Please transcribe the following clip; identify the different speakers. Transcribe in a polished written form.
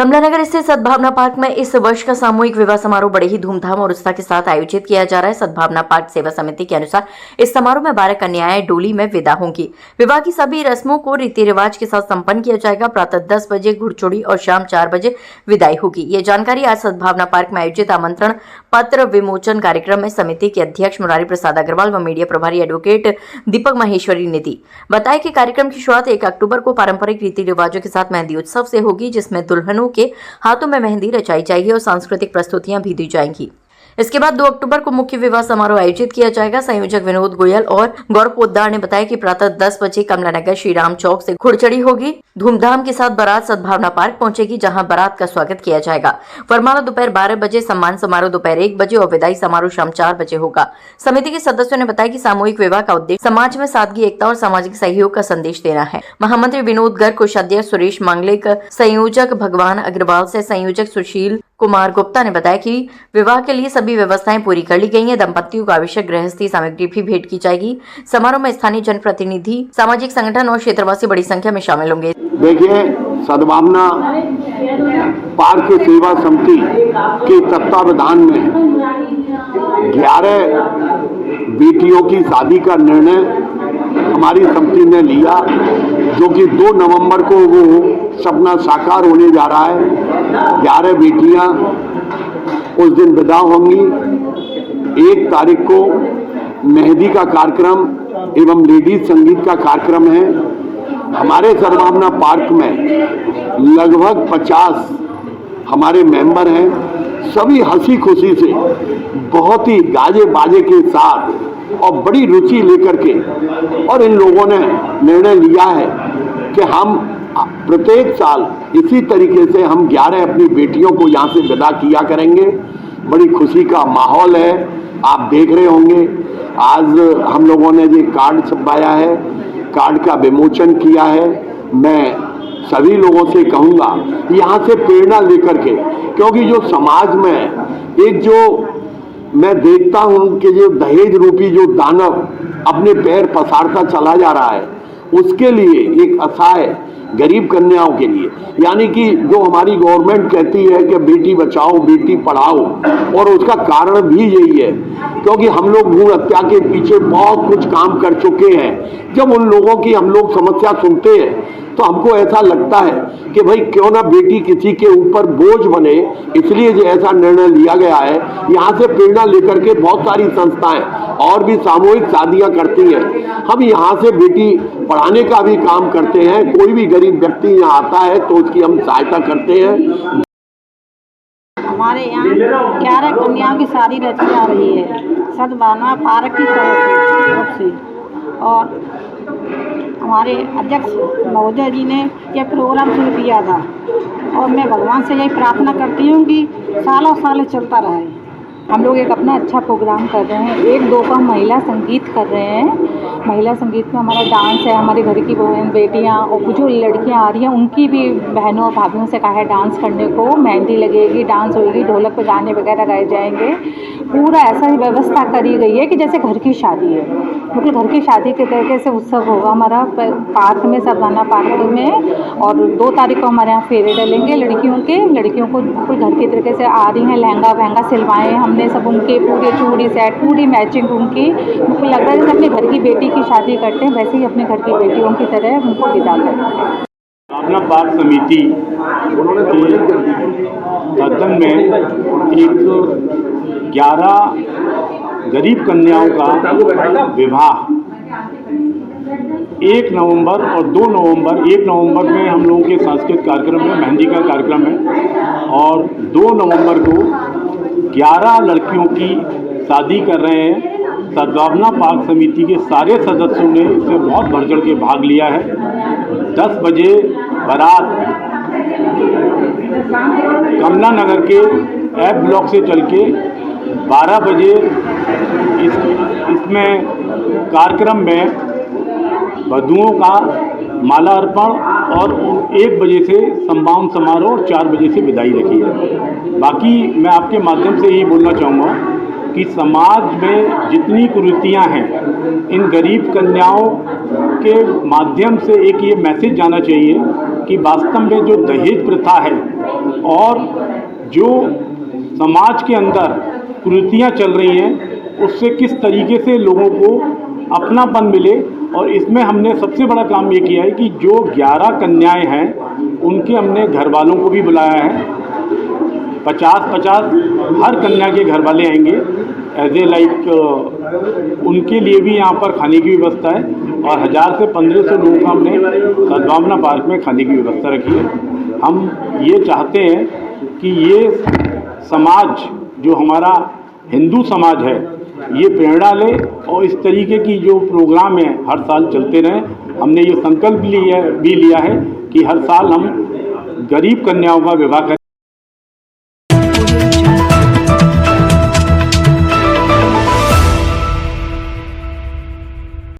Speaker 1: कमलानगर स्थित सद्भावना पार्क में इस वर्ष का सामूहिक विवाह समारोह बड़े ही धूमधाम और उत्साह के साथ आयोजित किया जा रहा है। सद्भावना पार्क सेवा समिति के अनुसार इस समारोह में 12 कन्याएं डोली में विदा होंगी। विवाह की सभी रस्मों को रीति रिवाज के साथ संपन्न किया जाएगा। प्रातः 10 बजे घुड़चोड़ी और शाम 4 बजे विदाई होगी। ये जानकारी आज सद्भावना पार्क में आयोजित आमंत्रण पत्र विमोचन कार्यक्रम में समिति के अध्यक्ष मुरारी प्रसाद अग्रवाल व मीडिया प्रभारी एडवोकेट दीपक माहेश्वरी ने दी। बताया कि कार्यक्रम की शुरुआत 1 अक्टूबर को पारंपरिक रीति रिवाजों के साथ मेहंदी उत्सव से होगी, जिसमें दुल्हनों के हाथों में मेहंदी रचाई जाएगी और सांस्कृतिक प्रस्तुतियां भी दी जाएंगी। इसके बाद 2 अक्टूबर को मुख्य विवाह समारोह आयोजित किया जाएगा। संयोजक विनोद गोयल और गौरव पोद्दार ने बताया कि प्रातः 10 बजे कमलानगर श्री राम चौक से घुड़चड़ी होगी। धूमधाम के साथ बारात सद्भावना पार्क पहुंचेगी, जहां बारात का स्वागत किया जाएगा। वरमाला दोपहर 12 बजे, सम्मान समारोह दोपहर 1 बजे और विदाई समारोह शाम 4 बजे होगा। समिति के सदस्यों ने बताया कि सामूहिक विवाह का उद्देश्य समाज में सादगी, एकता और सामाजिक सहयोग का संदेश देना है। महामंत्री विनोद गर्ग, कोषाध्यक्ष सुरेश मांगलेक, संयोजक भगवान अग्रवाल से संयोजक सुशील कुमार गुप्ता ने बताया कि विवाह के लिए सभी व्यवस्थाएं पूरी कर ली गई हैं। दंपतियों को आवश्यक गृहस्थी सामग्री भी भेंट की जाएगी। समारोह में स्थानीय जनप्रतिनिधि, सामाजिक संगठन और क्षेत्रवासी बड़ी संख्या में शामिल होंगे।
Speaker 2: देखिए, सद्भावना पार्क सेवा समिति के तत्वावधान में 11 बेटियों की शादी का निर्णय हमारी समिति ने लिया, जो कि 2 नवंबर को वो सपना साकार होने जा रहा है। 11 बेटियां उस दिन विदा होंगी। 1 तारीख को मेहंदी का कार्यक्रम एवं लेडीज संगीत का कार्यक्रम है। हमारे सद्भावना पार्क में लगभग 50 हमारे मेंबर हैं। सभी हंसी खुशी से, बहुत ही गाजे बाजे के साथ और बड़ी रुचि लेकर के, और इन लोगों ने निर्णय लिया है कि हम प्रत्येक साल इसी तरीके से हम 11 अपनी बेटियों को यहाँ से विदा किया करेंगे। बड़ी खुशी का माहौल है, आप देख रहे होंगे। आज हम लोगों ने ये कार्ड छपवाया है, कार्ड का विमोचन किया है। मैं सभी लोगों से कहूँगा यहाँ से प्रेरणा लेकर के, क्योंकि जो समाज में एक जो मैं देखता हूं कि जो दहेज रूपी जो दानव अपने पैर पसारता चला जा रहा है, उसके लिए एक असहाय गरीब कन्याओं के लिए, यानी कि जो हमारी गवर्नमेंट कहती है कि बेटी बचाओ बेटी पढ़ाओ, और उसका कारण भी यही है क्योंकि हम लोग भ्रूण हत्या के पीछे बहुत कुछ काम कर चुके हैं। जब उन लोगों की हम लोग समस्या सुनते हैं तो हमको ऐसा लगता है कि भाई क्यों ना बेटी किसी के ऊपर बोझ बने, इसलिए जो ऐसा निर्णय लिया गया है। यहाँ से प्रेरणा लेकर के बहुत सारी संस्थाएं और भी सामूहिक शादियां करती हैं। हम यहाँ से बेटी पढ़ाने का भी काम करते हैं। कोई भी गरीब व्यक्ति यहाँ आता है तो उसकी हम सहायता करते हैं।
Speaker 3: हमारे यहाँ 11 कन्याओं की शादी रची जा रही है सद्भावना पार्क की तरफ से, और हमारे अध्यक्ष महोदय जी ने यह प्रोग्राम शुरू किया था, और मैं भगवान से यही प्रार्थना करती हूँ कि सालों साल चलता रहे।
Speaker 4: हम लोग एक अपना अच्छा प्रोग्राम कर रहे हैं। 1-2 को हम महिला संगीत कर रहे हैं। महिला संगीत में हमारा डांस है, हमारे घर की बहन बेटियां और जो लड़कियां आ रही हैं उनकी भी बहनों और भाभियों से कहा है डांस करने को। मेहंदी लगेगी, डांस होगी, ढोलक पे गाने वगैरह गाए जाएंगे। पूरा ऐसा ही व्यवस्था करी गई है कि जैसे घर की शादी है, बिल्कुल घर की शादी के तरीके से उत्सव होगा हमारा पार्क में, सद्भावना पार्क में। और 2 तारीख को हमारे यहाँ फेरे डलेंगे लड़कियों को बिल्कुल घर के तरीके से आ रही हैं। लहंगा वहंगा सिलवाए हमने सब, उनके पूरे चूड़ी सेट पूरी मैचिंग उनकी, मुझको लग रहा है जैसे अपने घर की बेटी की शादी करते हैं वैसे ही अपने घर की बेटियों की तरह उनको विदा करते हैं।
Speaker 5: सद्भावना पार्क समिति के सदन में एक 11 गरीब कन्याओं का विवाह 1 नवंबर और 2 नवंबर, 1 नवंबर में हम लोगों के सांस्कृतिक कार्यक्रम में मेहंदी का कार्यक्रम है, और 2 नवंबर को 11 लड़कियों की शादी कर रहे हैं। सद्भावना पार्क समिति के सारे सदस्यों ने इसमें बहुत बढ़ चढ़ के भाग लिया है। 10 बजे बारात कमला नगर के एफ ब्लॉक से चल के 12 बजे इसमें कार्यक्रम में वधुओं का माला अर्पण और 1 बजे से सम्मान समारोह और 4 बजे से विदाई रखी है। बाकी मैं आपके माध्यम से यही बोलना चाहूँगा कि समाज में जितनी कुरीतियाँ हैं, इन गरीब कन्याओं के माध्यम से एक ये मैसेज जाना चाहिए कि वास्तव में जो दहेज प्रथा है और जो समाज के अंदर कुरीतियाँ चल रही हैं उससे किस तरीके से लोगों को अपनापन मिले। और इसमें हमने सबसे बड़ा काम ये किया है कि जो 11 कन्याएं हैं उनके हमने घर वालों को भी बुलाया है। 50-50 हर कन्या के घर वाले आएंगे एज ए लाइक उनके लिए भी यहाँ पर खाने की व्यवस्था है। और 1000 से 1500 लोगों का हमने सद्भावना पार्क में खाने की व्यवस्था रखी है। हम ये चाहते हैं कि ये समाज जो हमारा हिंदू समाज है ये प्रेरणा ले और इस तरीके की जो प्रोग्राम है हर साल चलते रहें। हमने ये संकल्प भी लिया है कि हर साल हम गरीब कन्याओं का विवाह करें।